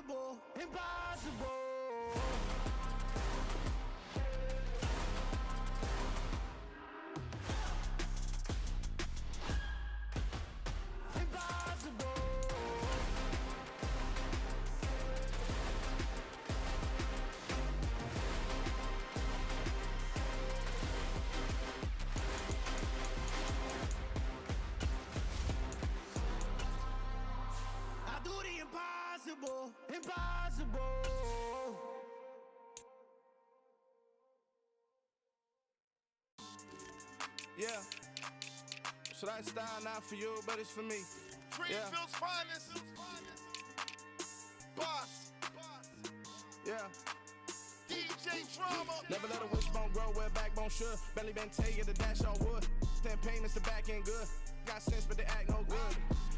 Impossible, impossible. Impossible, impossible. Yeah, so that style not for you, but it's for me. Greenfield's finest. Boss. Yeah. DJ Drama. Never let a wishbone grow where backbone should. Belly been taking the dash on wood. 10 payments, the back end good. Got sense, but they act no good.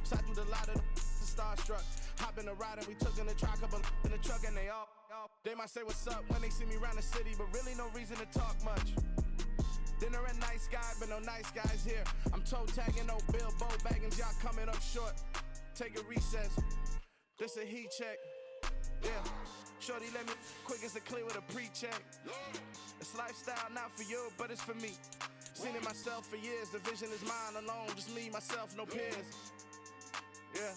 Shot through the lot of the starstruck. Hop in the ride and we took in the truck, couple in the truck, and they all. They might say what's up when they see me around the city, but really no reason to talk much. Dinner a nice guy, but no nice guys here. I'm toe tagging, no Bilbo baggins, y'all coming up short. Take a recess. This a heat check. Yeah. Shorty let me quick as a clear with a pre-check. It's lifestyle not for you, but it's for me. Seen it myself for years. The vision is mine alone, just me, myself, no peers. Yeah.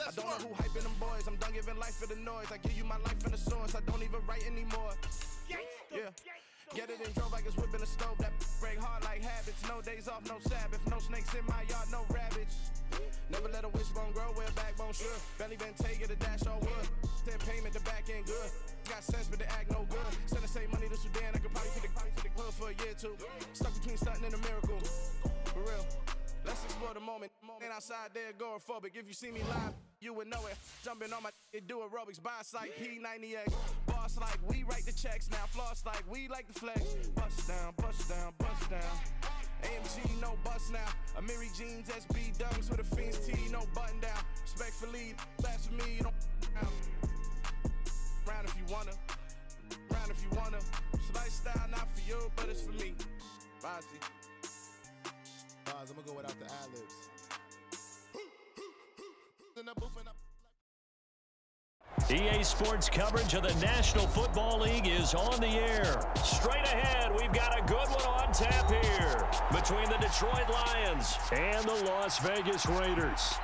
I don't know who hyping them boys. I'm done giving life for the noise. I give you my life in the source. I don't even write anymore. Yeah. Get it and drove like it's whipping a stove. That break hard like habits. No days off, no Sabbath. No snakes in my yard, no rabbits. Never let a wishbone grow where backbone should. Belly been taking the dash all wood. 10 payment, the back end good. Got sense, but they act no good. Send the same money to Sudan. I could probably feed the hood for a year or two. Stuck between stunting and a miracle. For real. Let's explore the moment. Ain't outside there agoraphobic. If you see me live, you would know it. Jumping on my do aerobics. Boss like P90X. Boss like we write the checks now. Floss like we like the flex. Bust down, bust down, bust down. AMG, no bust now. Amiri jeans, SB dunks with a Fiends T, no button down. Respectfully, last for me, you don't down. Round if you wanna. Round if you wanna. It's lifestyle not for you, but it's for me. Bozzy. I'm gonna go without the ad-libs. EA Sports coverage of the National Football League is on the air. Straight ahead, we've got a good one on tap here between the Detroit Lions and the Las Vegas Raiders.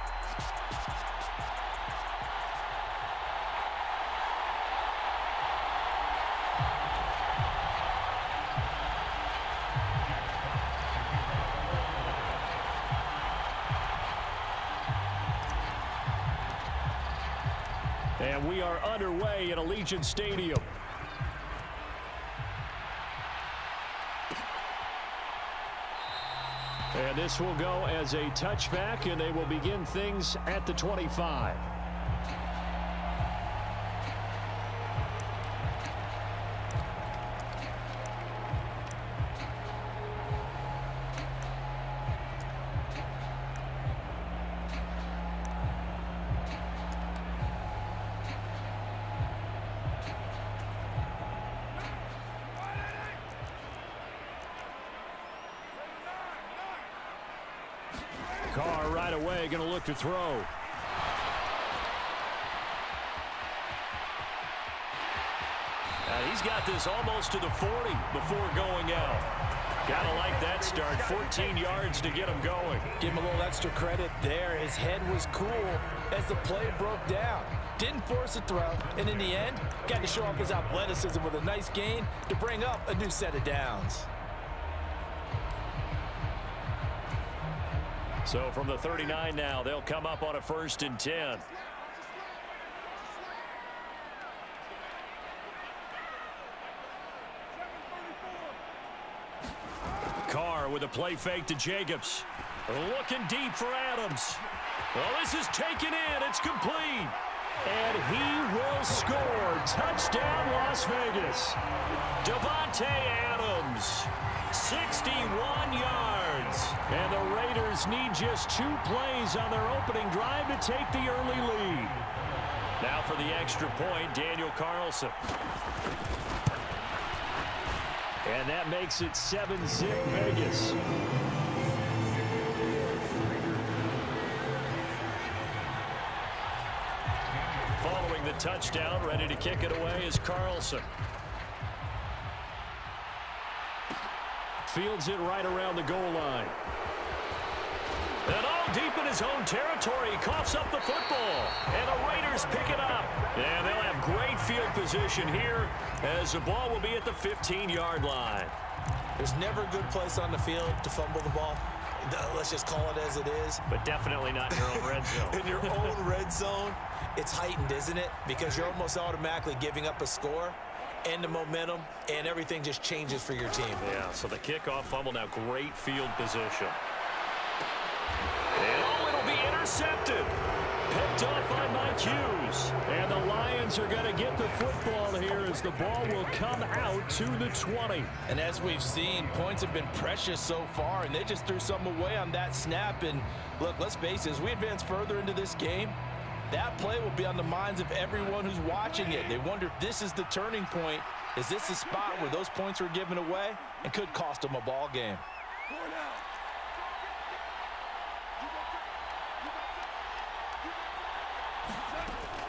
And we are underway at Allegiant Stadium. And this will go as a touchback, and they will begin things at the 25. Carr right away going to look to throw. He's got this almost to the 40 before going out. Gotta like that start. 14 yards to get him going. Give him a little extra credit there. His head was cool as the play broke down. Didn't force a throw, and in the end, got to show off his athleticism with a nice gain to bring up a new set of downs. So from the 39 now, they'll come up on a 1st and 10. Carr with a play fake to Jacobs. Looking deep for Adams. Well, this is taken in. It's complete. And he will score. Touchdown, Las Vegas. Davante Adams. 61 yards. And the Raiders need just 2 plays on their opening drive to take the early lead. Now for the extra point, Daniel Carlson. And that makes it 7-zip Vegas. Following touchdown. Ready to kick it away is Carlson. Fields it right around the goal line. And all deep in his own territory. He coughs up the football. And the Raiders pick it up. And they'll have great field position here as the ball will be at the 15-yard line. There's never a good place on the field to fumble the ball. Let's just call it as it is. But definitely not in your own red zone. In your own red zone, it's heightened, isn't it? Because you're almost automatically giving up a score and the momentum, and everything just changes for your team. Yeah, so the kickoff fumble, now great field position. And it'll be intercepted. Picked off by Mike Hughes. And the Lions are going to get the football here as the ball will come out to the 20. And as we've seen, points have been precious so far, and they just threw some away on that snap. And look, let's face it, as we advance further into this game, that play will be on the minds of everyone who's watching it. They wonder if this is the turning point. Is this the spot where those points were given away and could cost them a ball game?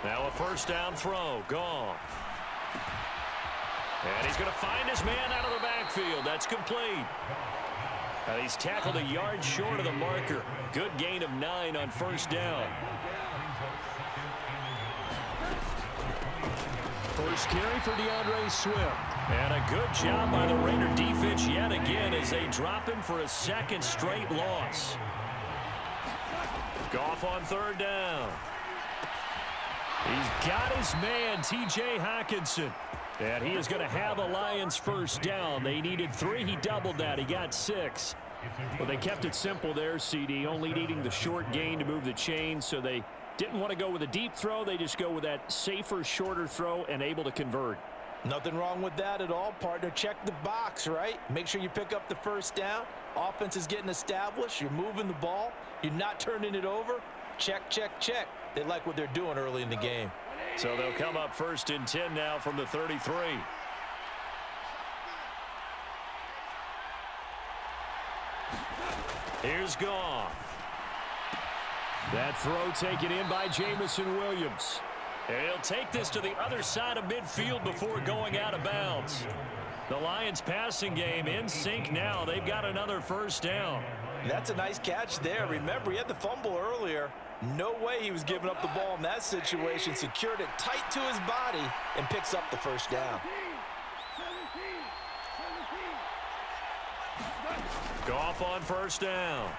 Now a first down throw. Gone. And he's going to find his man out of the backfield. That's complete. And he's tackled a yard short of the marker. Good gain of 9 on first down. First carry for DeAndre Swift. And a good job by the Raider defense yet again as they drop him for a second straight loss. Goff on third down. He's got his man, T.J. Hockenson. And he is going to have a Lions first down. They needed 3. He doubled that. He got 6. Well, they kept it simple there, CD, only needing the short gain to move the chains, so they didn't want to go with a deep throw. They just go with that safer, shorter throw and able to convert. Nothing wrong with that at all, partner. Check the box, right? Make sure you pick up the first down. Offense is getting established. You're moving the ball. You're not turning it over. Check, check, check. They like what they're doing early in the game. So they'll come up first and 10 now from the 33. Here's Goff. That throw taken in by Jamison Williams. And he'll take this to the other side of midfield before going out of bounds. The Lions passing game in sync now. They've got another first down. That's a nice catch there. Remember, he had the fumble earlier. No way he was giving up the ball in that situation. Secured it tight to his body and picks up the first down. Goff on first down.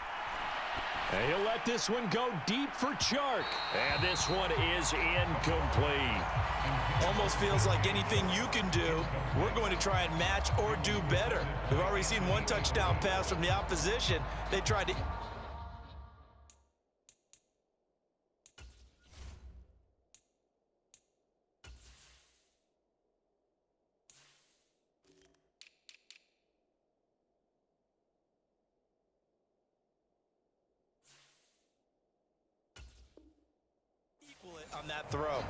And he'll let this one go deep for Chark. And this one is incomplete. Almost feels like anything you can do, we're going to try and match or do better. We've already seen one touchdown pass from the opposition. They tried to... on that throw.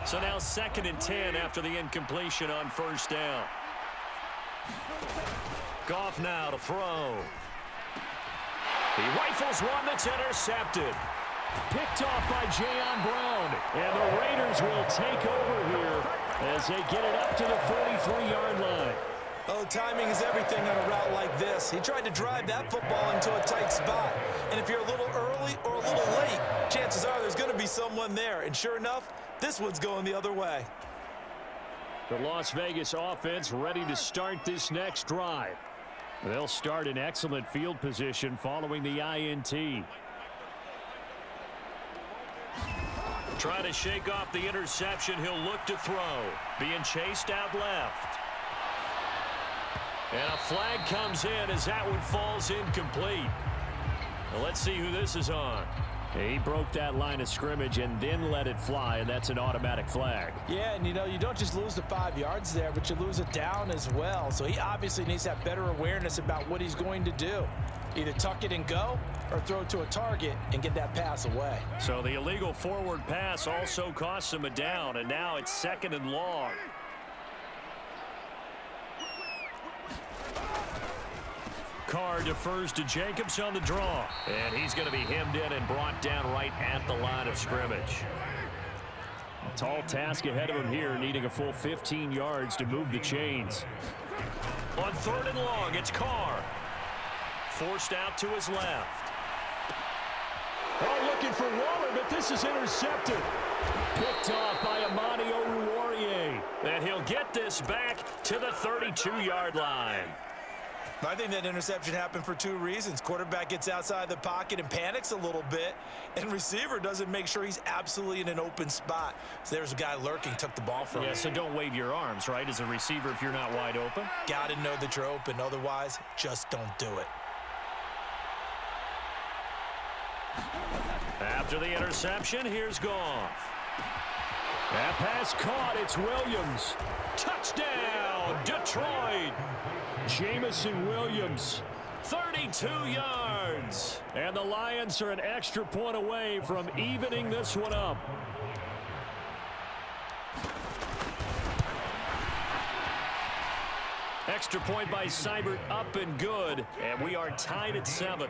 So now 2nd and 10 after the incompletion on first down. Goff now to throw. He rifles one that's intercepted. Picked off by Jayon Brown. And the Raiders will take over here as they get it up to the 43-yard line. Oh, timing is everything on a route like this. He tried to drive that football into a tight spot. And if you're a little early or a little late, chances are there's going to be someone there. And sure enough, this one's going the other way. The Las Vegas offense ready to start this next drive. They'll start in excellent field position following the INT. Trying to shake off the interception. He'll look to throw. Being chased out left. And a flag comes in as that one falls incomplete. Well, let's see who this is on. He broke that line of scrimmage and then let it fly, and that's an automatic flag. Yeah, and you know, you don't just lose the 5 yards there, but you lose it down as well. So he obviously needs to have better awareness about what he's going to do. Either tuck it and go or throw it to a target and get that pass away. So the illegal forward pass also costs him a down, and now it's 2nd and long. Carr defers to Jacobs on the draw, and he's going to be hemmed in and brought down right at the line of scrimmage. Tall task ahead of him here, needing a full 15 yards to move the chains. On 3rd and long, it's Carr. Forced out to his left. Oh, looking for Waller, but this is intercepted. Picked off by Amani Oruwariye. And he'll get this back to the 32-yard line. I think that interception happened for 2 reasons. Quarterback gets outside the pocket and panics a little bit, and receiver doesn't make sure he's absolutely in an open spot. So there's a guy lurking, took the ball from him. Yeah, so don't wave your arms, right, as a receiver if you're not wide open. Got to know that you're open. Otherwise, just don't do it. After the interception, here's Goff. That pass caught. It's Williams. Touchdown, Detroit. Jamison Williams, 32 yards. And the Lions are an extra point away from evening this one up. Extra point by Seibert, up and good. And we are tied at 7.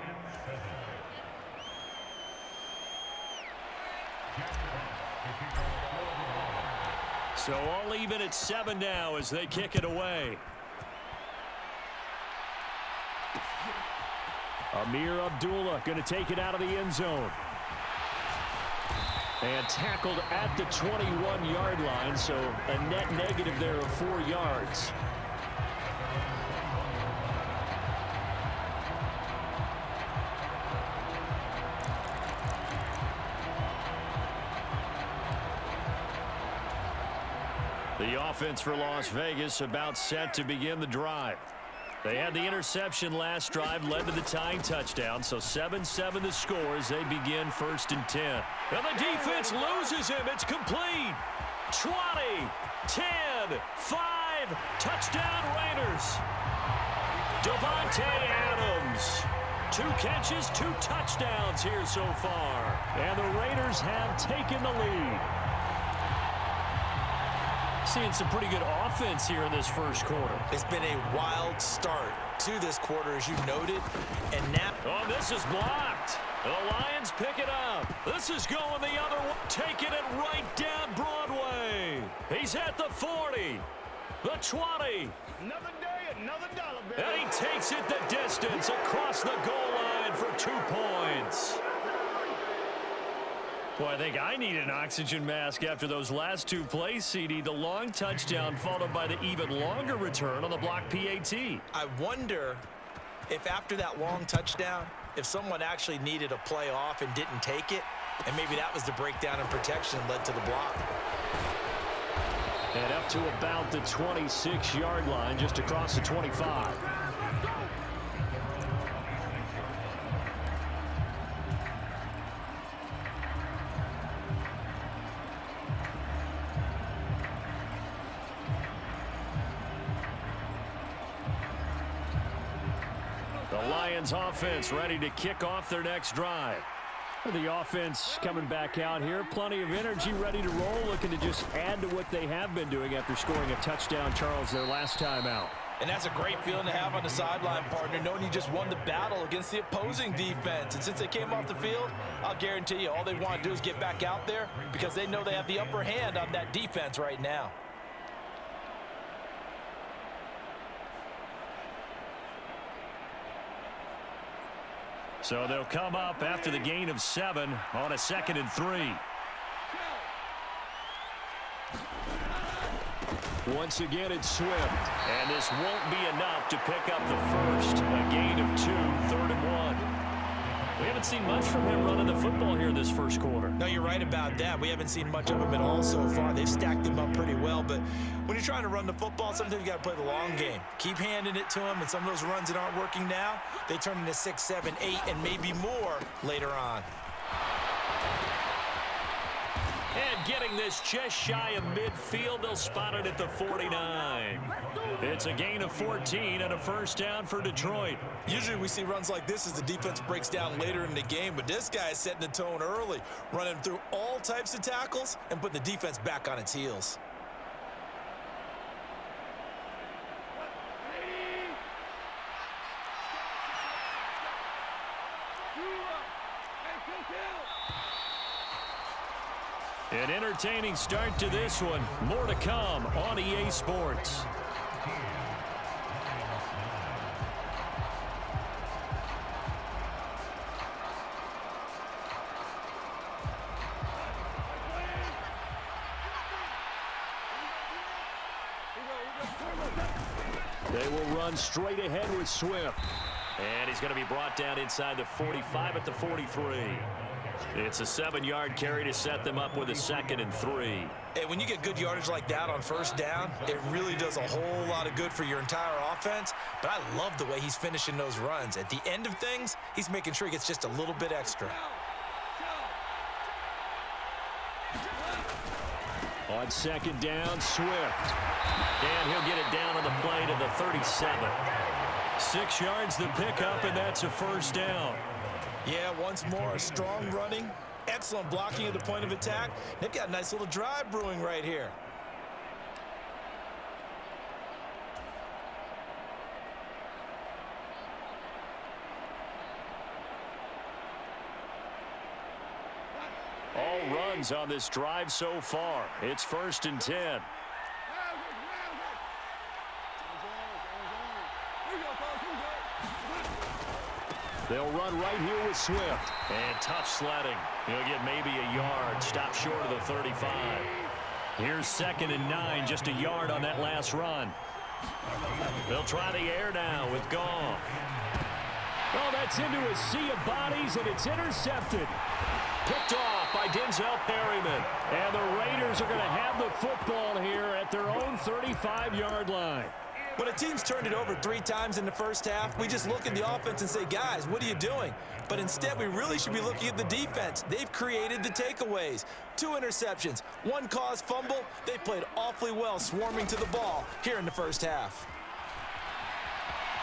So all even at 7 now as they kick it away. Amir Abdullah going to take it out of the end zone. And tackled at the 21-yard line, so a net negative there of 4 yards. The offense for Las Vegas about set to begin the drive. They had the interception last drive, led to the tying touchdown, so 7-7 the score as they begin 1st and 10. And the defense loses him. It's complete. 20, 10, 5, touchdown Raiders. Davante Adams. 2 catches, 2 touchdowns here so far. And the Raiders have taken the lead. Seeing some pretty good offense here in this first quarter. It's been a wild start to this quarter, as you noted. And now... Oh, this is blocked. The Lions pick it up. This is going the other way. Taking it right down Broadway. He's at the 40. The 20. Another day, another dollar, baby. And he takes it the distance across the goal line for 2 points. Boy, I think I need an oxygen mask after those last 2 plays, CD. The long touchdown followed by the even longer return on the block PAT. I wonder if after that long touchdown, if someone actually needed a play off and didn't take it, and maybe that was the breakdown in protection that led to the block. And up to about the 26-yard line, just across the 25. Lions offense ready to kick off their next drive. The offense coming back out here. Plenty of energy, ready to roll, looking to just add to what they have been doing after scoring a touchdown, Charles, their last time out. And that's a great feeling to have on the sideline, partner, knowing you just won the battle against the opposing defense. And since they came off the field, I'll guarantee you all they want to do is get back out there because they know they have the upper hand on that defense right now. So they'll come up after the gain of 7 on a 2nd and 3. Once again, it's Swift. And this won't be enough to pick up the first. A gain of 2, 3rd and 1. We haven't seen much from him running the football here this first quarter. No, you're right about that. We haven't seen much of him at all so far. They've stacked him up pretty well, but when you're trying to run the football, sometimes you got to play the long game. Keep handing it to him, and some of those runs that aren't working now, they turn into 6, 7, 8, and maybe more later on. And getting this just shy of midfield, they'll spot it at the 49. It's a gain of 14 and a first down for Detroit. Usually we see runs like this as the defense breaks down later in the game, but this guy is setting the tone early, running through all types of tackles and putting the defense back on its heels. An entertaining start to this one. More to come on EA Sports. They will run straight ahead with Swift. And he's going to be brought down inside the 45 at the 43. It's a 7-yard carry to set them up with a 2nd and 3. And when you get good yardage like that on first down, it really does a whole lot of good for your entire offense. But I love the way he's finishing those runs. At the end of things, he's making sure he gets just a little bit extra. On 2nd down, Swift. And he'll get it down on the play to the 37. 6 yards the pickup, and that's a first down. Yeah, once more, a strong running, excellent blocking at the point of attack. They've got a nice little drive brewing right here. All runs on this drive so far. It's 1st and 10. They'll run right here with Swift. And tough sledding. He'll get maybe a yard. Stop short of the 35. Here's 2nd and 9. Just a yard on that last run. They'll try the air now with Goff. Oh, that's into a sea of bodies, and it's intercepted. Picked off by Denzel Perryman. And the Raiders are going to have the football here at their own 35-yard line. When a team's turned it over 3 times in the first half, we just look at the offense and say, guys, what are you doing? But instead, we really should be looking at the defense. They've created the takeaways. 2 interceptions, 1 caused fumble. They played awfully well swarming to the ball here in the first half.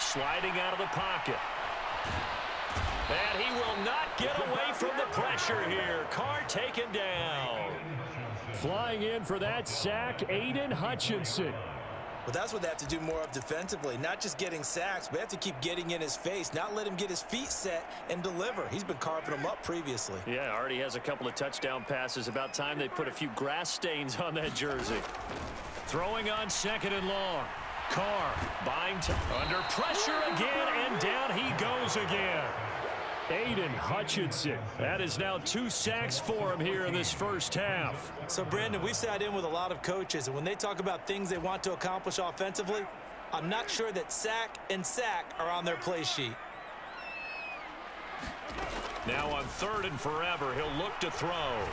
Sliding out of the pocket. And he will not get away from the pressure here. Carr taken down. Flying in for that sack, Aiden Hutchinson. Well, that's what they have to do more of defensively. Not just getting sacks, but they have to keep getting in his face, not let him get his feet set and deliver. He's been carving them up previously. Yeah, already has a couple of touchdown passes. About time they put a few grass stains on that jersey. Throwing on 2nd and long. Carr buying under pressure again, and down he goes again. Aiden Hutchinson. That is now 2 sacks for him here in this first half. So, Brandon, we've sat in with a lot of coaches, and when they talk about things they want to accomplish offensively, I'm not sure that sack and sack are on their play sheet. Now on 3rd and forever, he'll look to throw.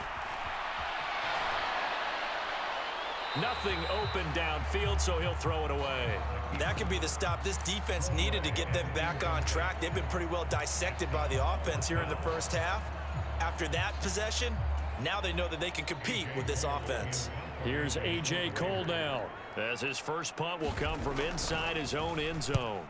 Nothing open downfield, so he'll throw it away. That could be the stop this defense needed to get them back on track. They've been pretty well dissected by the offense here in the first half. After that possession, now they know that they can compete with this offense. Here's A.J. Cole now, as his first punt will come from inside his own end zone.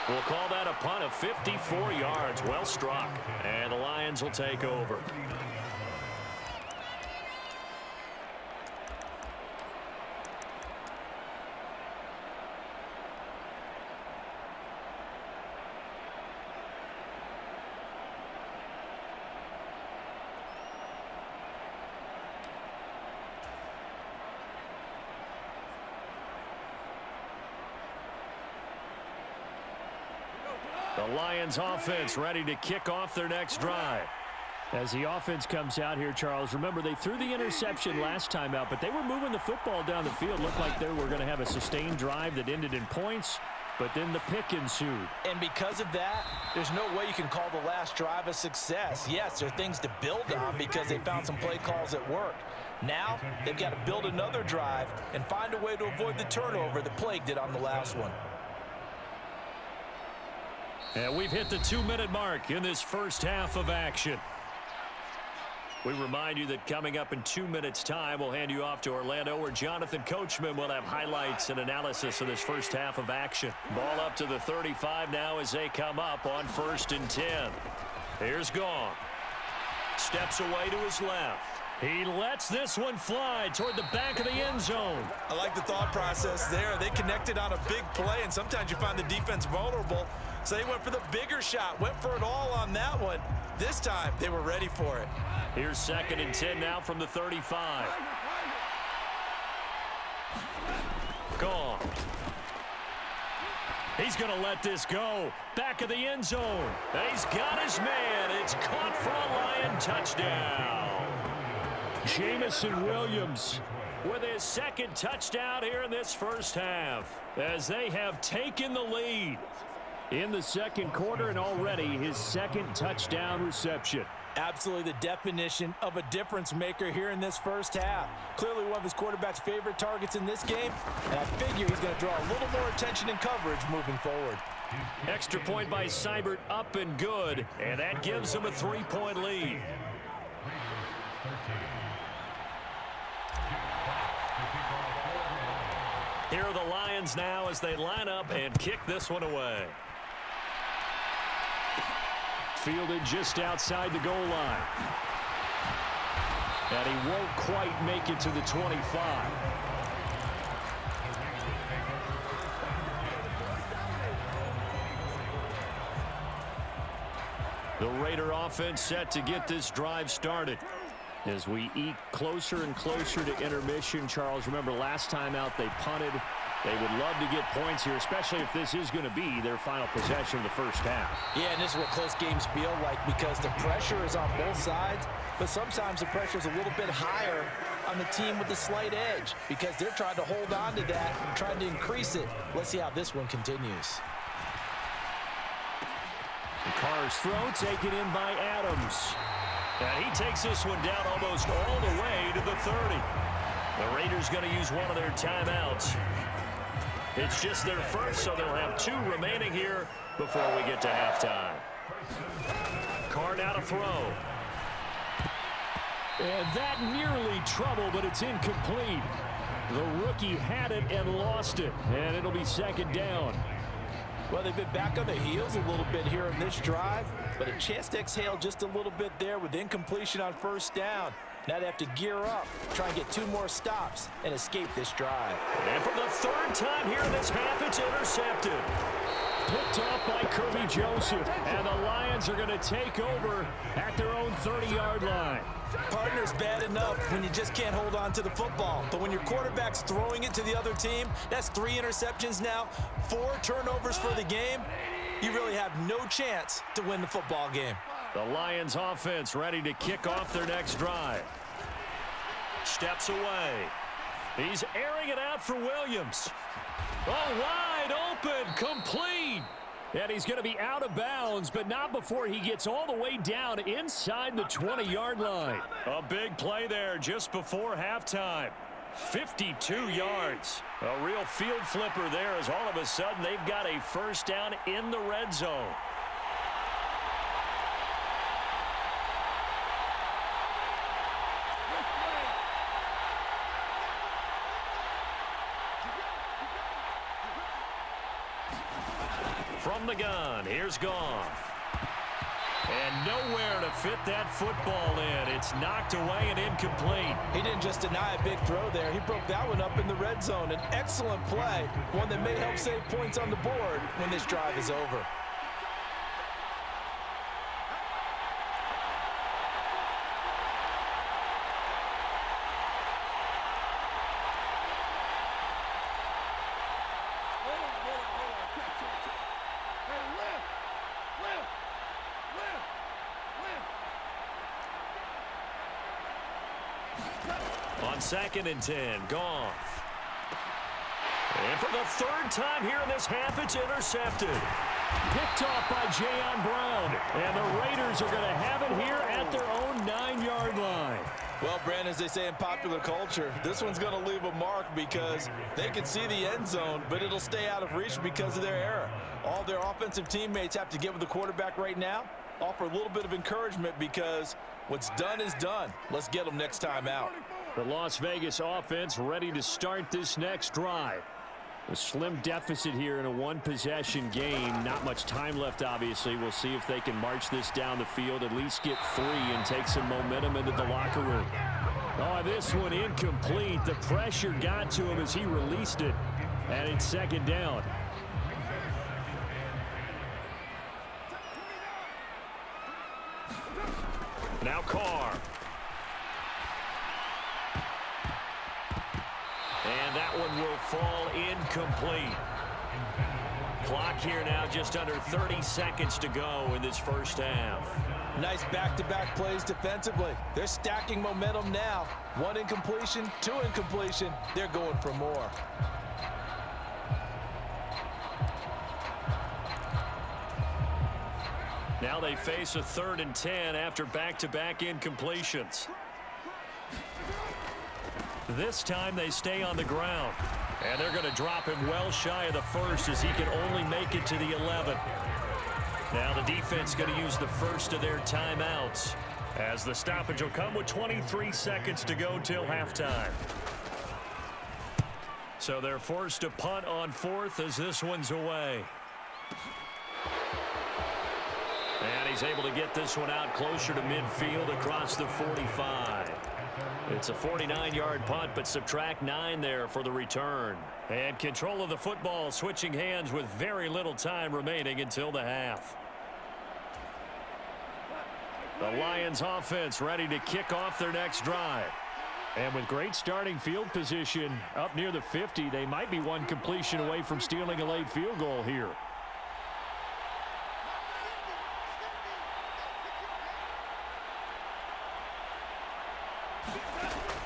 We'll call that a punt of 54 yards. Well struck. And the Lions will take over. The Lions offense ready to kick off their next drive. As the offense comes out here, Charles, remember they threw the interception last time out, but they were moving the football down the field. Looked like they were going to have a sustained drive that ended in points, but then the pick ensued. And because of that, there's no way you can call the last drive a success. Yes, there are things to build on because they found some play calls that worked. Now, they've got to build another drive and find a way to avoid the turnover that plagued it on the last one. And we've hit the 2-minute mark in this first half of action. We remind you that coming up in 2 minutes' time, we'll hand you off to Orlando, where Jonathan Coachman will have highlights and analysis of this first half of action. Ball up to the 35 now as they come up on 1st and 10. Here's Goff. Steps away to his left. He lets this one fly toward the back of the end zone. I like the thought process there. They connected on a big play, and sometimes you find the defense vulnerable. So they went for the bigger shot, went for it all on that one. This time, they were ready for it. Here's 2nd and 10 now from the 35. Gone. He's going to let this go. Back of the end zone. He's got his man. It's caught for a Lion touchdown. Jamison Williams with his 2nd touchdown here in this first half, as they have taken the lead in the 2nd quarter, and already his 2nd touchdown reception. Absolutely the definition of a difference maker here in this first half. Clearly one of his quarterback's favorite targets in this game, and I figure he's going to draw a little more attention and coverage moving forward. Extra point by Seibert, up and good, and that gives him a 3-point lead. Here are the Lions now as they line up and kick this one away. Fielded just outside the goal line. And he won't quite make it to the 25. The Raider offense set to get this drive started. As we eke closer and closer to intermission, Charles, remember last time out they punted. They would love to get points here, especially if this is going to be their final possession of the first half. Yeah, and this is what close games feel like, because the pressure is on both sides, but sometimes the pressure is a little bit higher on the team with the slight edge, because they're trying to hold on to that and trying to increase it. Let's see how this one continues. Carr's throw taken in by Adams. And he takes this one down almost all the way to the 30. The Raiders going to use one of their timeouts. It's just their first, so they'll have 2 remaining here before we get to halftime. Carr now to throw. And that nearly trouble, but it's incomplete. The rookie had it and lost it, and it'll be 2nd down. Well, they've been back on their heels a little bit here in this drive, but a chance to exhale just a little bit there with incompletion on 1st down. Now they have to gear up, try and get 2 more stops, and escape this drive. And for the 3rd time here in this half, it's intercepted. Picked off by Kirby Joseph, and the Lions are going to take over at their own 30-yard line. Partner's bad enough when you just can't hold on to the football. But when your quarterback's throwing it to the other team, that's 3 interceptions now, 4 turnovers for the game. You really have no chance to win the football game. The Lions offense ready to kick off their next drive. Steps away. He's airing it out for Williams. Oh, wide open, complete. And he's going to be out of bounds, but not before he gets all the way down inside the 20-yard line. A big play there just before halftime. 52 yards. A real field flipper there, as all of a sudden they've got a 1st down in the red zone. From the gun, here's Goff. And nowhere to fit that football in. It's knocked away and incomplete. He didn't just deny a big throw there. He broke that one up in the red zone. An excellent play, one that may help save points on the board when this drive is over. On 2nd and 10, Goff. And for the 3rd time here in this half, it's intercepted. Picked off by Jayon Brown. And the Raiders are going to have it here at their own 9-yard line. Well, Brandon, as they say in popular culture, this one's going to leave a mark because they can see the end zone, but it'll stay out of reach because of their error. All their offensive teammates have to get with the quarterback right now, offer a little bit of encouragement because what's done is done. Let's get them next time out. The Las Vegas offense ready to start this next drive. A slim deficit here in a one-possession game. Not much time left, obviously. We'll see if they can march this down the field, at least get 3 and take some momentum into the locker room. Oh, this one incomplete. The pressure got to him as he released it, and it's second down. Now Carr. And that one will fall incomplete. Clock here now just under 30 seconds to go in this first half. Nice back-to-back plays defensively. They're stacking momentum now. 1 incompletion, 2 incompletion. They're going for more. Now they face a 3rd and 10 after back-to-back incompletions. This time they stay on the ground. And they're going to drop him well shy of the 1st as he can only make it to the 11. Now the defense going to use the first of their timeouts as the stoppage will come with 23 seconds to go till halftime. So they're forced to punt on 4th as this one's away. And he's able to get this one out closer to midfield across the 45. It's a 49-yard punt, but subtract 9 there for the return. And control of the football switching hands with very little time remaining until the half. The Lions offense ready to kick off their next drive. And with great starting field position up near the 50, they might be one completion away from stealing a late field goal here.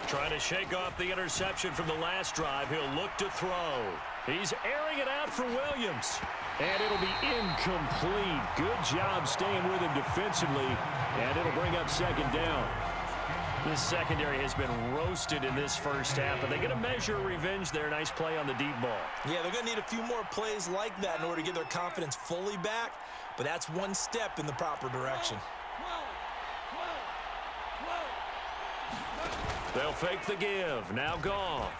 Trying to shake off the interception from the last drive. He'll look to throw. He's airing it out for Williams. And it'll be incomplete. Good job staying with him defensively. And it'll bring up second down. This secondary has been roasted in this first half, but they get a measure of revenge there. Nice play on the deep ball. Yeah, they're going to need a few more plays like that in order to get their confidence fully back, but that's one step in the proper direction. They'll fake the give. Now Goff.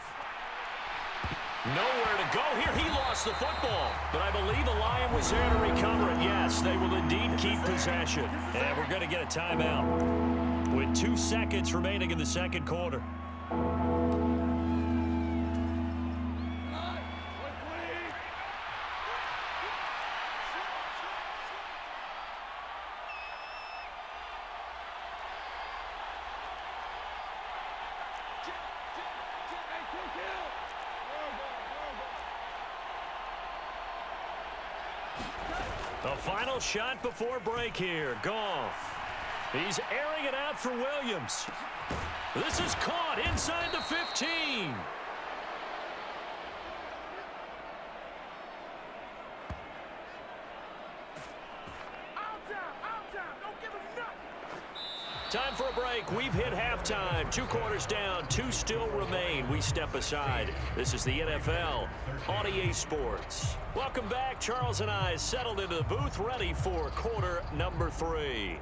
Nowhere to go here. He lost the football, but I believe the Lion was there to recover it. Yes, they will indeed keep possession. And we're going to get a timeout with 2 seconds remaining in the second quarter. The final shot before break here. Goff. He's airing it out for Williams. This is caught inside the 15. Time for a break. We've hit halftime. 2 quarters down. 2 still remain. We step aside. This is the NFL on EA Sports. Welcome back. Charles and I settled into the booth, ready for quarter number 3.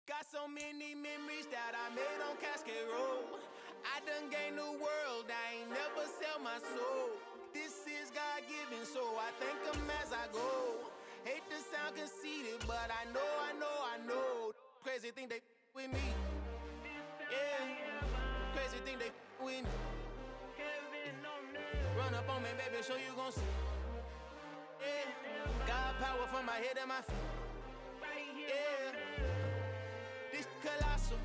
Got so many memories that I made on Cascade Road. I done gained the world, I ain't never sell my soul. This is God-given, so I thank him as I go. Hate to sound conceited, but I know. Crazy think they with me. Yeah, crazy think they with me. Run up on me, baby, show you gon' see. Yeah, God power from my head and my feet. Yeah. This colossal,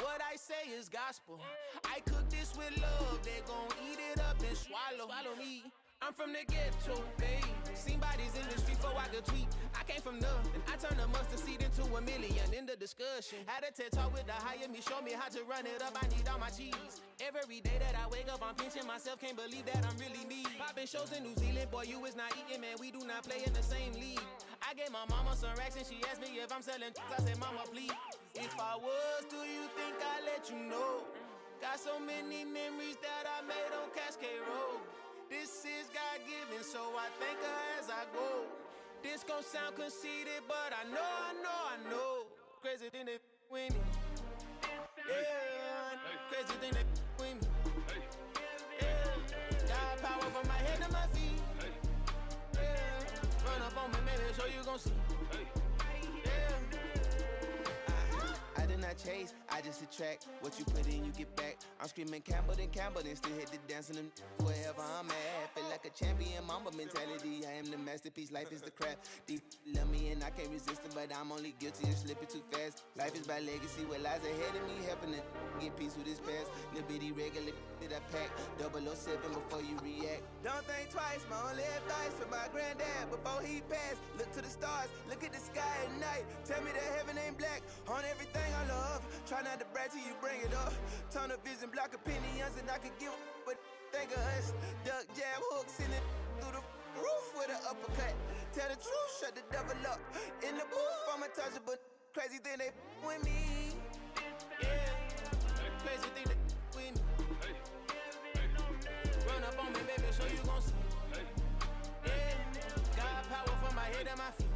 what I say is gospel. I cook this with love, they gon' eat it up and swallow me. I'm from the ghetto, babe. Seen bodies in the street before I could tweet. I came came from nothing. I turned a mustard seed into a million in the discussion. Had a TED talk with the hire me, show me how to run it up. I need all my cheese. Every day that I wake up, I'm pinching myself. Can't believe that I'm really me. Popping shows in New Zealand, boy, you is not eating, man. We do not play in the same league. I gave my mama some racks and she asked me if I'm selling. I said, mama, please. If I was, do you think I'd let you know? Got so many memories that I made on Cascade Road. This is God-given, so I thank her as I go. This gon' sound conceited, but I know. Crazy thing that with me. Yeah, crazy thing that with me. Yeah, got power from my head to my feet. Yeah, run up on me, baby, so you gon' see. I did not chase, I just attract. What you put in, you get back. I'm screaming Campbell, then still hit the dance and wherever I'm at. Feel like a champion, mamba mentality. I am the masterpiece, life is the crap. Deep love me and I can't resist it, but I'm only guilty of slipping too fast. Life is by legacy, what lies ahead of me, helping to get peace with this past. Little bitty regular that I pack, 007 before you react. Don't think twice, my only advice for my granddad before he passed. Look to the stars, look at the sky at night. Tell me that heaven ain't black on everything I love. Try not to brag till you bring it up. Tunnel vision, block opinions, and I could give but think of us. Duck, jab, hooks in it through the roof with an uppercut. Tell the truth, shut the devil up. In the booth, I'm untouchable. Crazy thing they with me. Yeah, crazy thing they with me. Run up on me, baby, so you gon' see. Yeah, got power from my head and my feet.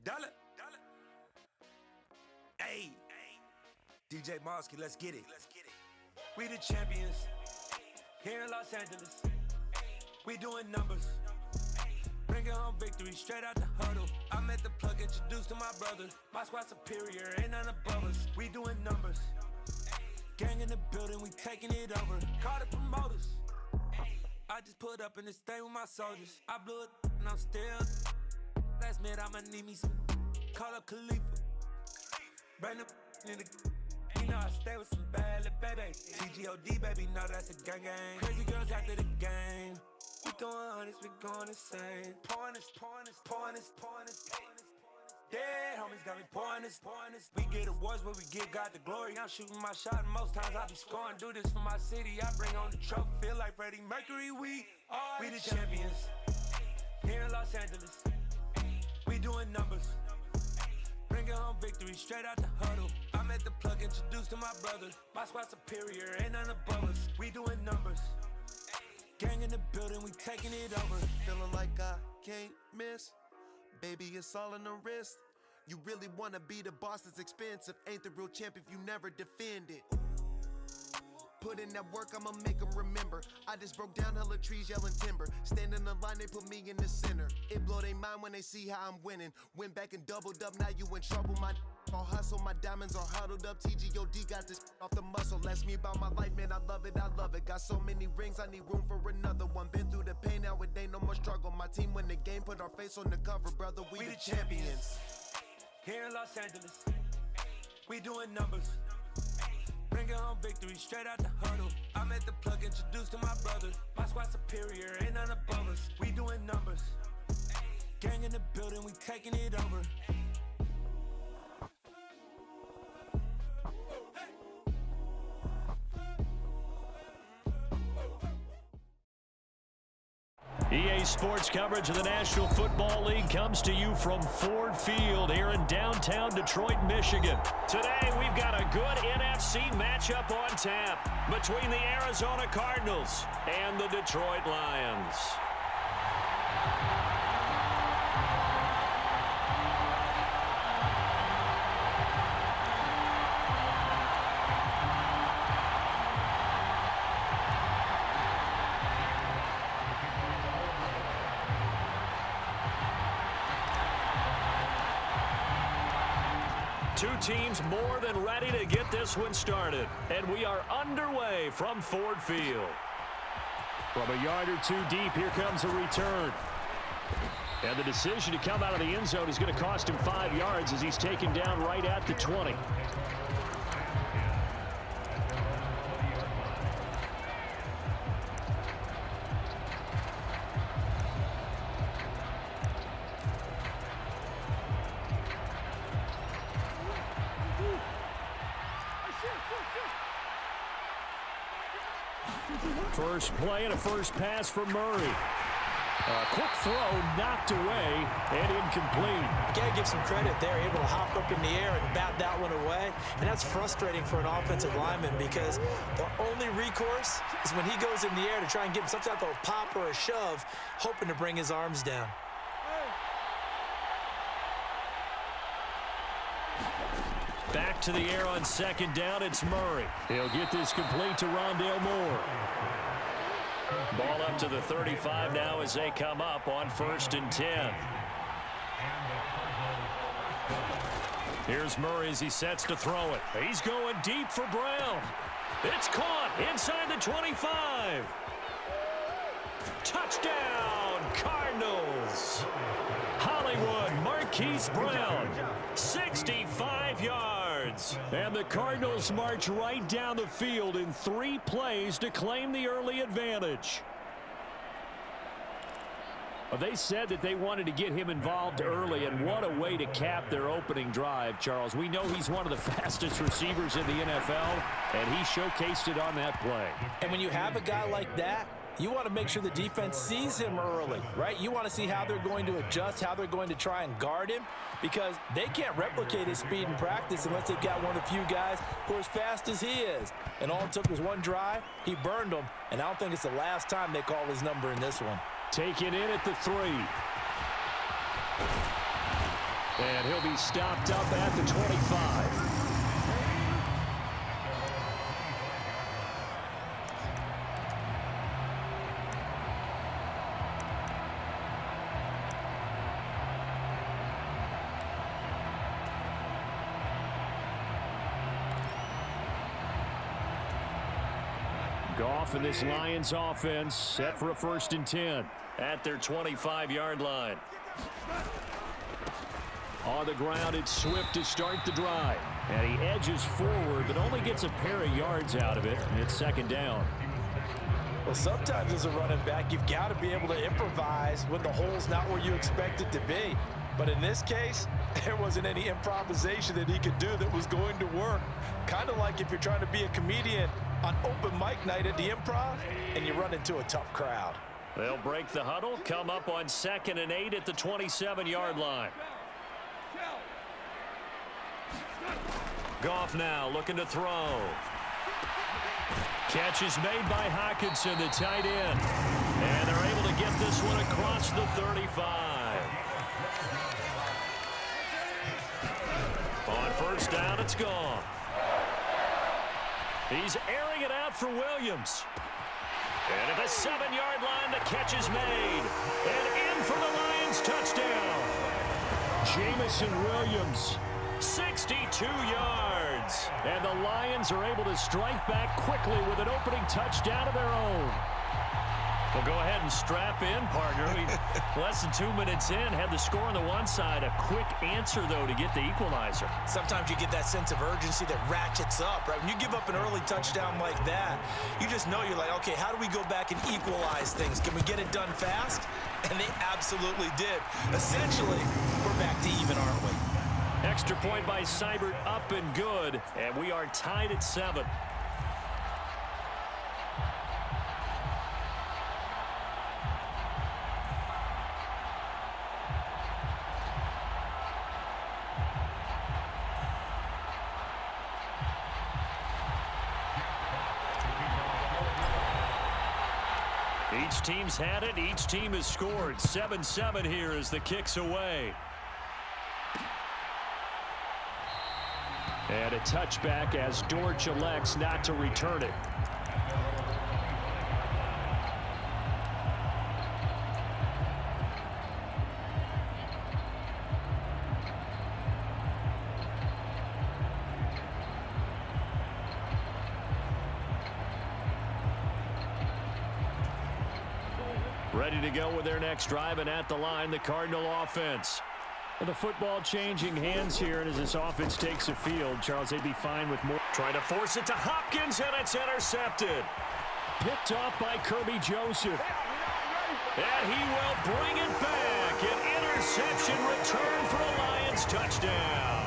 Dollar. Hey, DJ Mosky, let's get it. We the champions here in Los Angeles. We doing numbers, bringing home victory straight out the huddle. I'm at the plug, introduced to my brother. My squad superior, ain't none above us. We doing numbers, gang in the building, we taking it over. Call the promoters. I just put up in this thing with my soldiers. I blew it and I'm still. Last minute, I'ma need me some. Call up Khalifa. Bring the in the. You know I stay with some bad little baby. TGOD, baby, know that's a gang gang. Crazy girls after the game. We throwing hundreds, we going insane. Pouring this. Dead homies got me pouring this. We get awards, but we give God the glory. I'm shooting my shot, and most times I be scoring. Do this for my city, I bring on the trophy. Feel like Freddie Mercury, we the champions. Here in Los Angeles. We doing numbers, bringing home victory straight out the huddle. I'm at the plug, introduced to my brother. My squad superior, ain't none above us. We doing numbers, gang in the building, we taking it over. Feeling like I can't miss, baby, it's all in the wrist. You really wanna be the boss, it's expensive. Ain't the real champ if you never defend it. Put in that work, I'ma make them remember. I just broke down hella trees, yelling timber. Stand in the line, they put me in the center. It blow they mind when they see how I'm winning. Went back and doubled up, now you in trouble. My all hustle, my diamonds are huddled up. TGOD got this off the muscle. Ask me about my life, man, I love it. Got so many rings, I need room for another one. Been through the pain, now it ain't no more struggle. My team win the game, put our face on the cover, brother. We the champions. Here in Los Angeles, we doing numbers, bringing home victory straight out the huddle. I'm at the plug, introduced to my brother. My squad superior, ain't none above us. We doing numbers, gang in the building, we taking it over. EA Sports coverage of the National Football League comes to you from Ford Field here in downtown Detroit, Michigan. Today, we've got a good NFC matchup on tap between the Arizona Cardinals and the Detroit Lions. Two teams more than ready to get this one started. And we are underway from Ford Field. From a yard or two deep, here comes a return. And the decision to come out of the end zone is going to cost him 5 yards as he's taken down right at the 20. First play and a first pass for Murray. A quick throw knocked away and incomplete. You got to give some credit there, able to hop up in the air and bat that one away. And that's frustrating for an offensive lineman because the only recourse is when he goes in the air to try and get some type of a pop or a shove, hoping to bring his arms down. Back to the air on second down, it's Murray. He'll get this complete to Rondale Moore. Ball up to the 35 now as they come up on 1st and 10. Here's Murray as he sets to throw it. He's going deep for Brown. It's caught inside the 25. Touchdown, Cardinals. Hollywood Marquise Brown, 65 yards. And the Cardinals march right down the field in 3 plays to claim the early advantage. Well, they said that they wanted to get him involved early, and what a way to cap their opening drive, Charles. We know he's one of the fastest receivers in the NFL, and he showcased it on that play. And when you have a guy like that, you want to make sure the defense sees him early, right? You want to see how they're going to adjust, how they're going to try and guard him, because they can't replicate his speed in practice unless they've got one of the few guys who are as fast as he is. And all it took was one drive. He burned them, and I don't think it's the last time they call his number in this one. Taken in at the 3. And he'll be stopped up at the 25. Goff and this Lions offense set for a 1st and 10 at their 25-yard line. On the ground, it's Swift to start the drive. And he edges forward, but only gets a pair of yards out of it. And it's 2nd down. Well, sometimes as a running back, you've got to be able to improvise when the hole's not where you expect it to be. But in this case, there wasn't any improvisation that he could do that was going to work. Kind of like if you're trying to be a comedian on open mic night at the Improv and you run into a tough crowd. They'll break the huddle, come up on 2nd and 8 at the 27-yard line. Goff now looking to throw. Catch is made by Hockenson, the tight end. And they're able to get this one across the 35. On 1st down, it's Goff. He's airing it out for Williams. And at the 7-yard line, the catch is made. And in for the Lions touchdown. Jamison Williams, 62 yards. And the Lions are able to strike back quickly with an opening touchdown of their own. Well, go ahead and strap in, partner. Less than 2 minutes in, had the score on the one side. A quick answer, though, to get the equalizer. Sometimes you get that sense of urgency that ratchets up, right? When you give up an early touchdown like that, you just know you're like, okay, how do we go back and equalize things? Can we get it done fast? And they absolutely did. Essentially, we're back to even, aren't we? Extra point by Seibert, up and good. And we are tied at 7. Each team's had it. Each team has scored. 7-7 here as the kick's away. And a touchback as Dortch elects not to return it. Ready to go with their next drive, and at the line, the Cardinal offense. Well, the football changing hands here, and as this offense takes the field, Charles, they'd be fine with more. Trying to force it to Hopkins, and it's intercepted. Picked off by Kirby Joseph. And he will bring it back. An interception return for a Lions touchdown.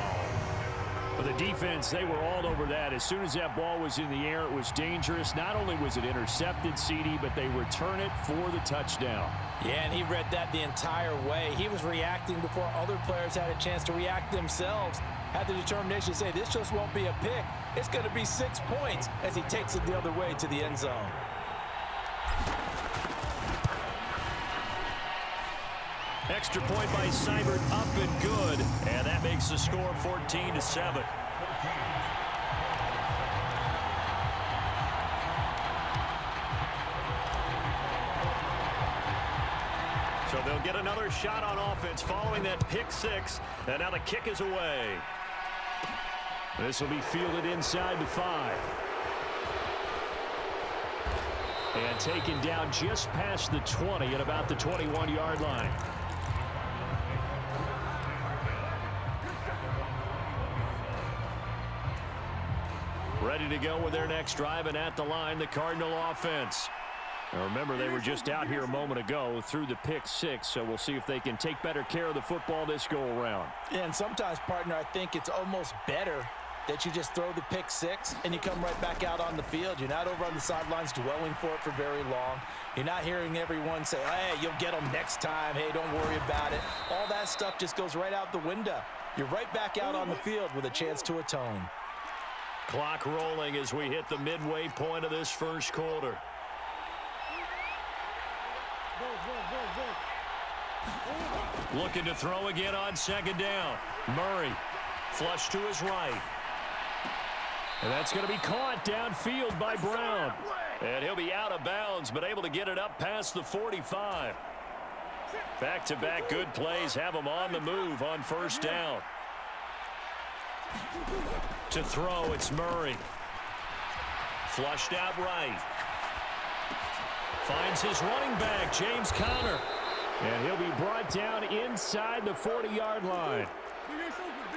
For the defense, they were all over that. As soon as that ball was in the air, it was dangerous. Not only was it intercepted, CD, but they return it for the touchdown. Yeah, and he read that the entire way. He was reacting before other players had a chance to react themselves. Had the determination to say, this just won't be a pick. It's going to be 6 points as he takes it the other way to the end zone. Extra point by Seibert, up and good. And that makes the score 14-7. So they'll get another shot on offense following that pick six. And now the kick is away. This will be fielded inside the 5. And taken down just past the 20 at about the 21-yard line. Ready to go with their next drive, and at the line, the Cardinal offense. Now remember, they were just out here a moment ago through the pick six, so we'll see if they can take better care of the football this go-around. Yeah, and sometimes, partner, I think it's almost better that you just throw the pick six and you come right back out on the field. You're not over on the sidelines dwelling for it for very long. You're not hearing everyone say, hey, you'll get them next time. Hey, don't worry about it. All that stuff just goes right out the window. You're right back out on the field with a chance to atone. Clock rolling as we hit the midway point of this first quarter. Looking to throw again on second down. Murray, flush to his right. And that's going to be caught downfield by Brown. And he'll be out of bounds, but able to get it up past the 45. Back-to-back good plays have him on the move on first down. To throw, it's Murray. Flushed out right. Finds his running back, James Conner. And he'll be brought down inside the 40-yard line.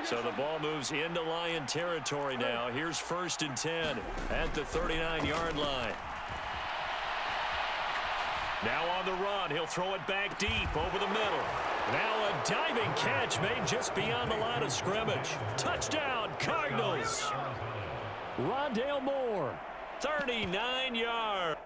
So the ball moves into Lion territory now. Here's 1st and 10 at the 39-yard line. Now on the run, he'll throw it back deep over the middle. Now a diving catch made just beyond the line of scrimmage. Touchdown, Cardinals. Rondale Moore, 39 yards.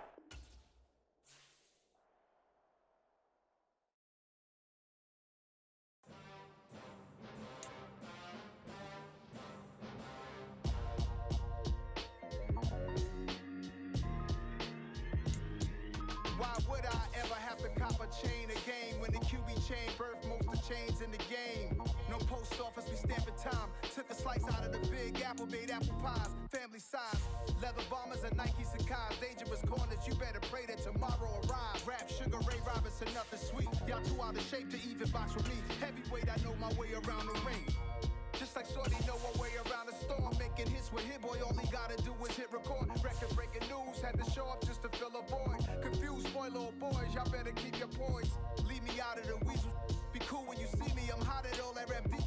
Why would I ever have to cop a chain a game when the QB chain birthed most of chains in the game? No post office, we stamping time. Took a slice out of the big apple, made apple pies, family size. Leather bombers and Nike Sacai's. Dangerous corners, you better pray that tomorrow arrives. Rap Sugar Ray Robinson, nothing sweet. Y'all too out of shape to even box with me. Heavyweight, I know my way around the ring. Just like Shorty know her way around the storm. Making hits with Hit Boy, all he gotta do is hit record. Record-breaking news, had to show up just to fill a void. Confused, spoiler boys, y'all better keep your poise. Leave me out of the weasel. Be cool when you see me, I'm hot at all that rap deep.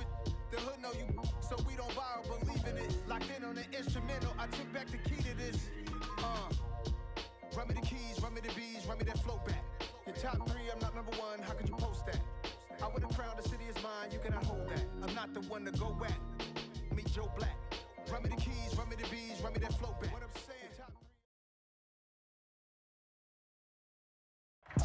The hood know you, so we don't buy or believe in it. Locked in on the instrumental, I took back the key to this. Run me the keys, run me the bees, run me that flow back. Your top 3, I'm not number 1, how could you post that? I would have crowned the city is mine, you cannot hold that. I'm not the one to go back. Meet Joe Black. Run me the keys, run me the bees, run me that flow back. What I'm saying,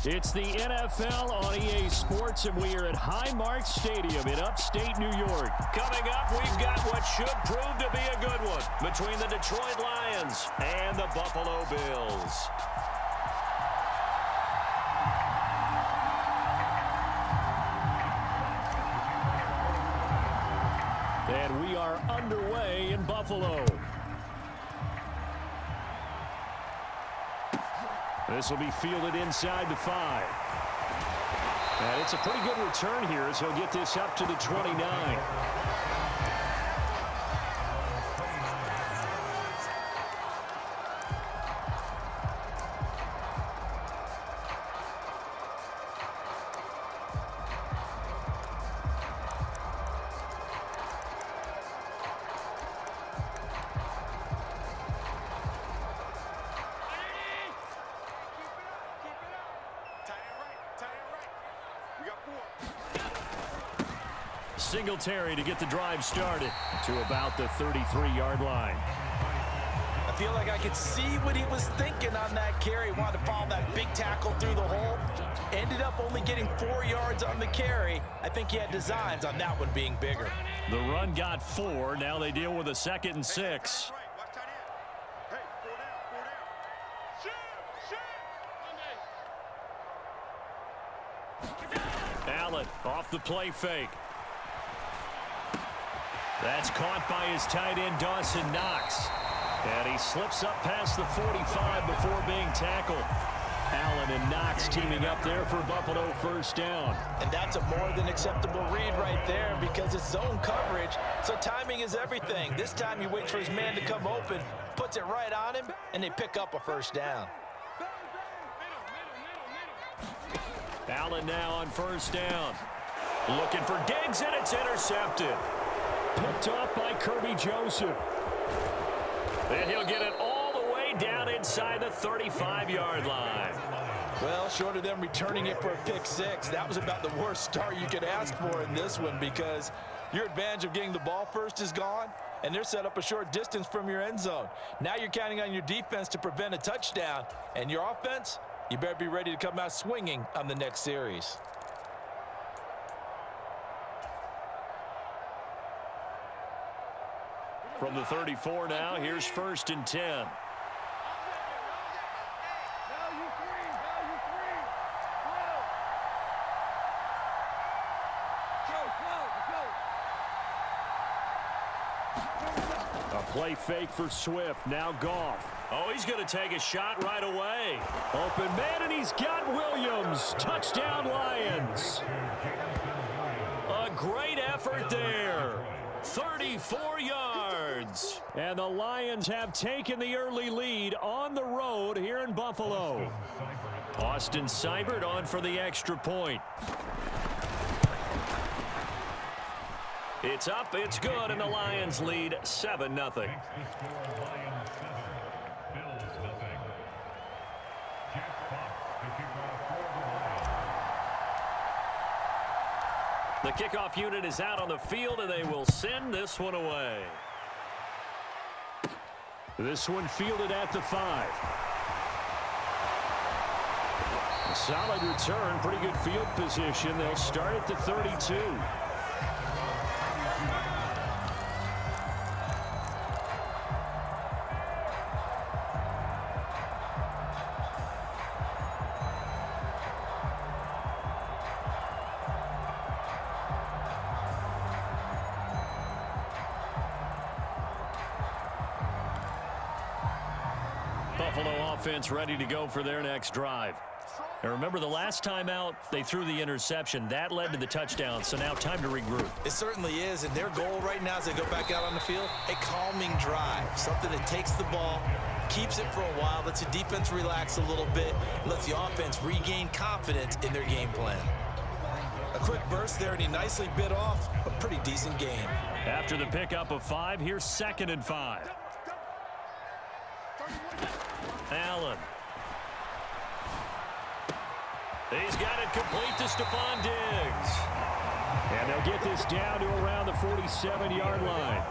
It's the NFL on EA Sports, and we are at Highmark Stadium in upstate New York. Coming up, we've got what should prove to be a good one between the Detroit Lions and the Buffalo Bills. And we are underway in Buffalo. This will be fielded inside the 5. And it's a pretty good return here as he'll get this up to the 29. Singletary to get the drive started to about the 33-yard line. I feel like I could see what he was thinking on that carry. Wanted to follow that big tackle through the hole. Ended up only getting 4 yards on the carry. I think he had designs on that one being bigger. The run got 4. Now they deal with a 2nd and 6. Allen off the play fake. That's caught by his tight end, Dawson Knox. And he slips up past the 45 before being tackled. Allen and Knox teaming up there for Buffalo first down. And that's a more than acceptable read right there because it's zone coverage, so timing is everything. This time he waits for his man to come open, puts it right on him, and they pick up a first down. Allen now on first down. Looking for Diggs, and it's intercepted. Picked off by Kirby Joseph. And he'll get it all the way down inside the 35-yard line. Well, short of them returning it for a pick six, that was about the worst start you could ask for in this one because your advantage of getting the ball first is gone, and they're set up a short distance from your end zone. Now you're counting on your defense to prevent a touchdown, and your offense, you better be ready to come out swinging on the next series. From the 34 now, here's 1st and 10. A play fake for Swift. Now Goff. Oh, he's going to take a shot right away. Open man, and he's got Williams. Touchdown, Lions. A great effort there. 34 yards. And the Lions have taken the early lead on the road here in Buffalo. Austin Seibert on for the extra point. It's up, it's good, and the Lions lead 7-0. The kickoff unit is out on the field, and they will send this one away. This one fielded at the 5. A solid return, pretty good field position. They'll start at the 32. Buffalo offense ready to go for their next drive. And remember, the last time out, they threw the interception. That led to the touchdown, so now time to regroup. It certainly is, and their goal right now as they go back out on the field, a calming drive, something that takes the ball, keeps it for a while, lets the defense relax a little bit, and lets the offense regain confidence in their game plan. A quick burst there, and he nicely bit off a pretty decent gain. After the pickup of 5, here's 2nd and 5. Allen. He's got it complete to Stephon Diggs. And they'll get this down to around the 47-yard line.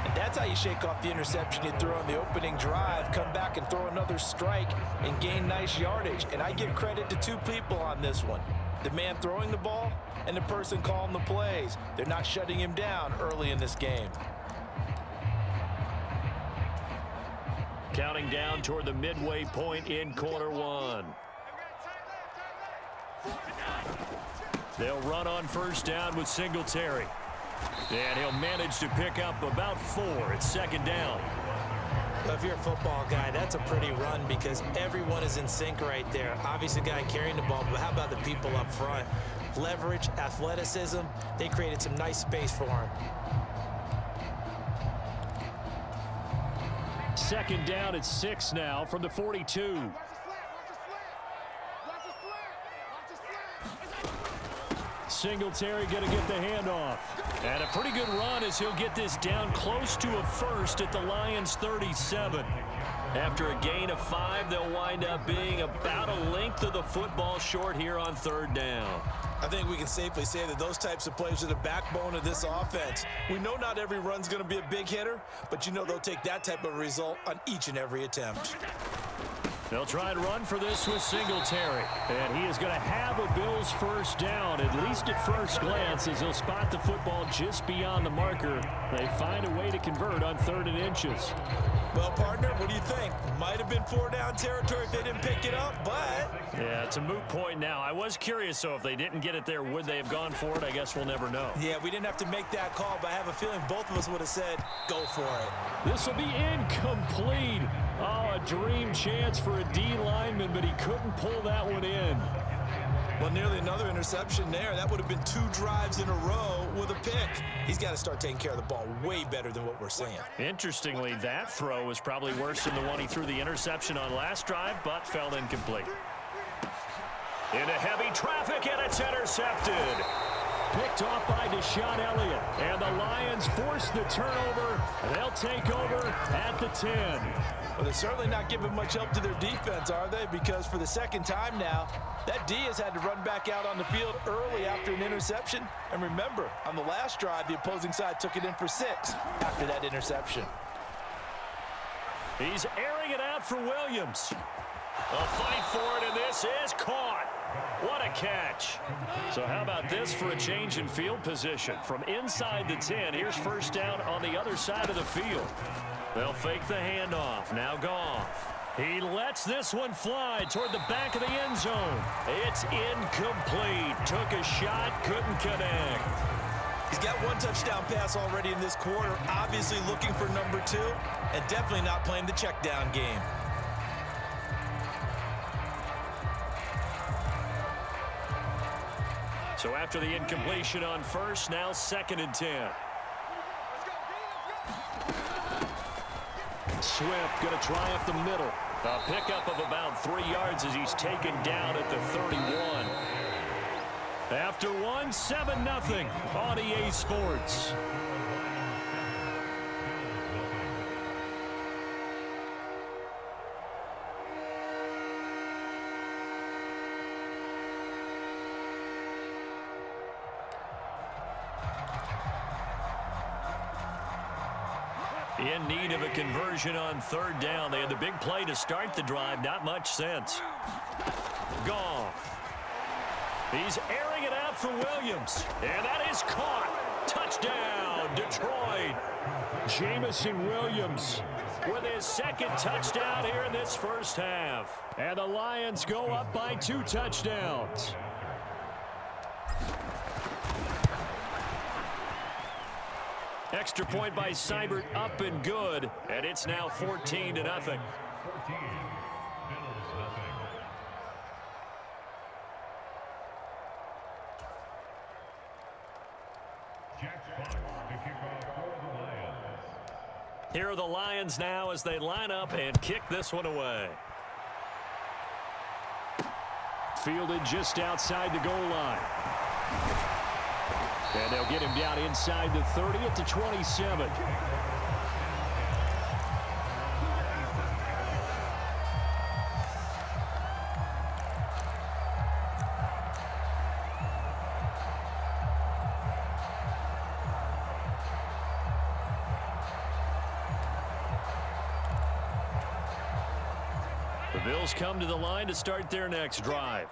And that's how you shake off the interception you threw on the opening drive, come back and throw another strike and gain nice yardage. And I give credit to two people on this one. The man throwing the ball and the person calling the plays. They're not shutting him down early in this game. Counting down toward the midway point in quarter 1. They'll run on first down with Singletary. And he'll manage to pick up about 4. It's 2nd down. Well, if you're a football guy, that's a pretty run because everyone is in sync right there. Obviously, the guy carrying the ball, but how about the people up front? Leverage, athleticism, they created some nice space for him. 2nd down at 6 now from the 42. Singletary going to get the handoff. And a pretty good run as he'll get this down close to a first at the Lions 37. After a gain of 5, they'll wind up being about a length of the football short here on 3rd down. I think we can safely say that those types of plays are the backbone of this offense. We know not every run's going to be a big hitter, but you know they'll take that type of result on each and every attempt. They'll try and run for this with Singletary. And he is going to have a Bills first down, at least at first glance, as he'll spot the football just beyond the marker. They find a way to convert on 3rd and inches. Well, partner, what do you think? Might have been 4-down territory if they didn't pick it up, but... Yeah, it's a moot point now. I was curious, though, if they didn't get it there, would they have gone for it? I guess we'll never know. Yeah, we didn't have to make that call, but I have a feeling both of us would have said, go for it. This will be incomplete. Oh, a dream chance for a D lineman, but he couldn't pull that one in. Well, nearly another interception there. That would have been 2 drives in a row with a pick. He's got to start taking care of the ball way better than what we're seeing. Interestingly, that throw was probably worse than the one he threw the interception on last drive, but fell incomplete. Into heavy traffic, and it's intercepted. Picked off by Deshaun Elliott, and the Lions force the turnover. They'll take over at the 10. Well, they're certainly not giving much help to their defense, are they? Because for the second time now, that D has had to run back out on the field early after an interception. And remember, on the last drive, the opposing side took it in for 6 after that interception. He's airing it out for Williams. A fight for it, and this is caught. What a catch. So how about this for a change in field position? From inside the 10, here's first down on the other side of the field. They'll fake the handoff. Now Goff. He lets this one fly toward the back of the end zone. It's incomplete. Took a shot, couldn't connect. He's got 1 touchdown pass already in this quarter, obviously looking for number 2, and definitely not playing the check down game. So after the incompletion on first, now 2nd and 10. Swift going to try up the middle. A pickup of about 3 yards as he's taken down at the 31. After one, 7-0 on EA Sports. In need of a conversion on 3rd down. They had the big play to start the drive. Not much sense. Goff. He's airing it out for Williams. And that is caught. Touchdown, Detroit. Jamison Williams with his 2nd touchdown here in this first half. And the Lions go up by 2 touchdowns. Extra point by Seibert, up and good, and it's now 14-0. Here are the Lions now as they line up and kick this one away. Fielded just outside the goal line. And they'll get him down inside the 30 at the 27. The Bills come to the line to start their next drive.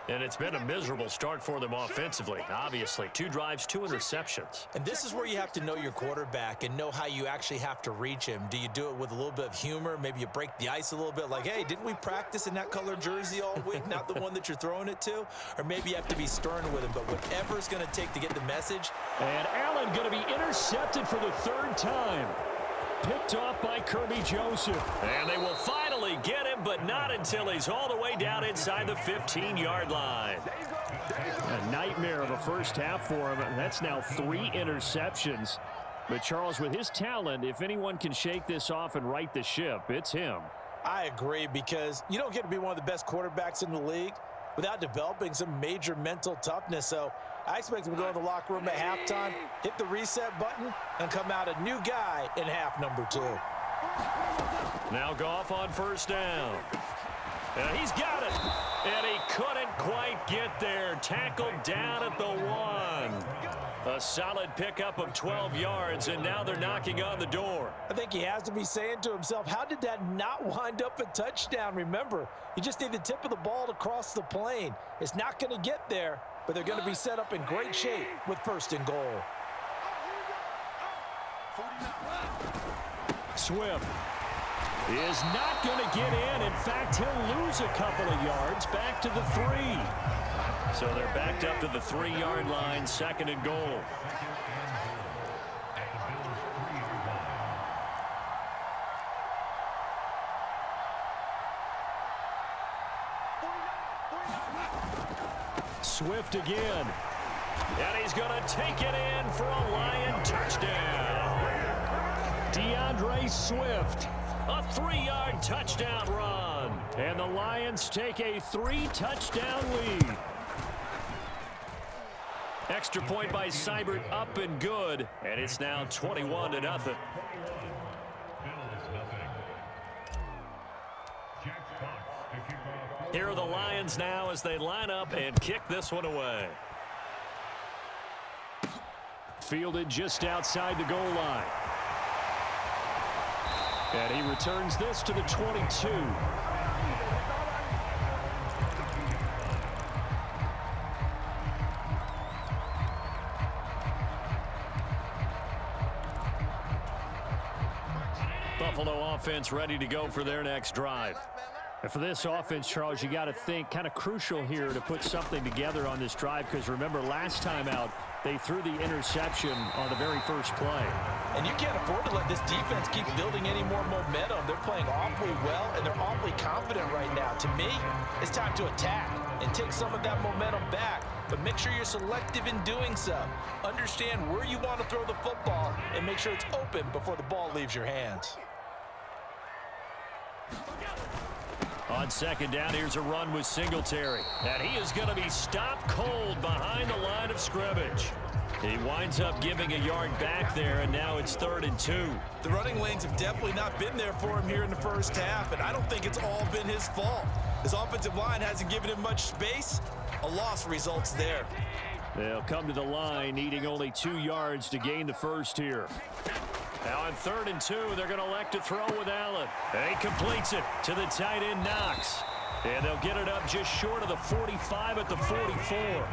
And it's been a miserable start for them offensively. Obviously, 2 drives, 2 interceptions. And this is where you have to know your quarterback and know how you actually have to reach him. Do you do it with a little bit of humor? Maybe you break the ice a little bit like, hey, didn't we practice in that color jersey all week, not the one that you're throwing it to? Or maybe you have to be stern with him. But whatever it's going to take to get the message. And Allen going to be intercepted for the 3rd time. Picked off by Kirby Joseph. And they will finally get him, but not until he's all the way down inside the 15-yard line. A nightmare of a first half for him. That's now 3 interceptions. But Charles, with his talent, if anyone can shake this off and right the ship, it's him. I agree, because you don't get to be one of the best quarterbacks in the league without developing some major mental toughness. So I expect him to go in the locker room at halftime, hit the reset button, and come out a new guy in half number 2. Now Goff on first down. And he's got it. And he couldn't quite get there. Tackled down at the 1. A solid pickup of 12 yards, and now they're knocking on the door. I think he has to be saying to himself, how did that not wind up a touchdown? Remember, you just need the tip of the ball to cross the plane. It's not going to get there, but they're going to be set up in great shape with first and goal. Swift is not going to get in. In fact, he'll lose a couple of yards back to the 3. So they're backed up to the 3-yard line, second and goal. Swift again. And he's going to take it in for a Lion touchdown. DeAndre Swift, a 3-yard touchdown run. And the Lions take a 3-touchdown lead. Extra point by Seibert, up and good. And it's now 21-0. Here are the Lions now as they line up and kick this one away. Fielded just outside the goal line. And he returns this to the 22. Buffalo offense ready to go for their next drive. And for this offense, Charles, you got to think kind of crucial here to put something together on this drive, because remember last time out they threw the interception on the very first play. And you can't afford to let this defense keep building any more momentum. They're playing awfully well, and they're awfully confident right now. To me, it's time to attack and take some of that momentum back, but make sure you're selective in doing so. Understand where you want to throw the football and make sure it's open before the ball leaves your hands. On second down, here's a run with Singletary. And he is going to be stopped cold behind the line of scrimmage. He winds up giving a yard back there, and now it's 3rd and 2. The running lanes have definitely not been there for him here in the first half, and I don't think it's all been his fault. His offensive line hasn't given him much space. A loss results there. They'll come to the line, needing only 2 yards to gain the first here. Now on 3rd and 2, they're going to elect to throw with Allen. And he completes it to the tight end, Knox. And they'll get it up just short of the 45 at the 44.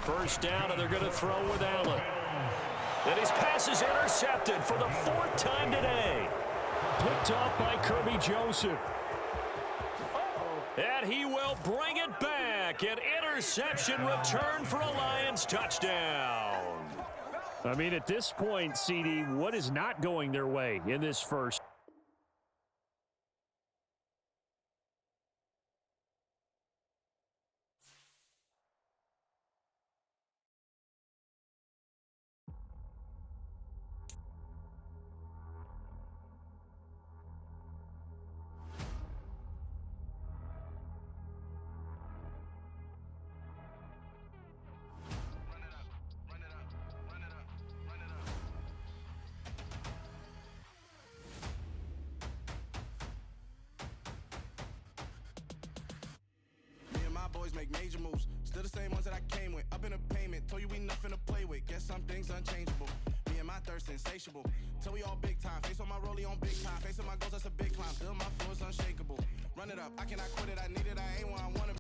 First down, and they're going to throw with Allen. And his pass is intercepted for the 4th time today. Picked off by Kirby Joseph. And he will bring it back. An interception return for a Lions touchdown. I mean, at this point, CD, what is not going their way in this first? Make major moves, still the same ones that I came with. Up in a payment, told you we nothing to play with. Guess some things unchangeable. Me and my thirst insatiable. Till we all big time. Face on my rollie on big time. Facing my goals, that's a big climb. Still my flow is unshakable. Run it up, I cannot quit it. I need it, I ain't where I want.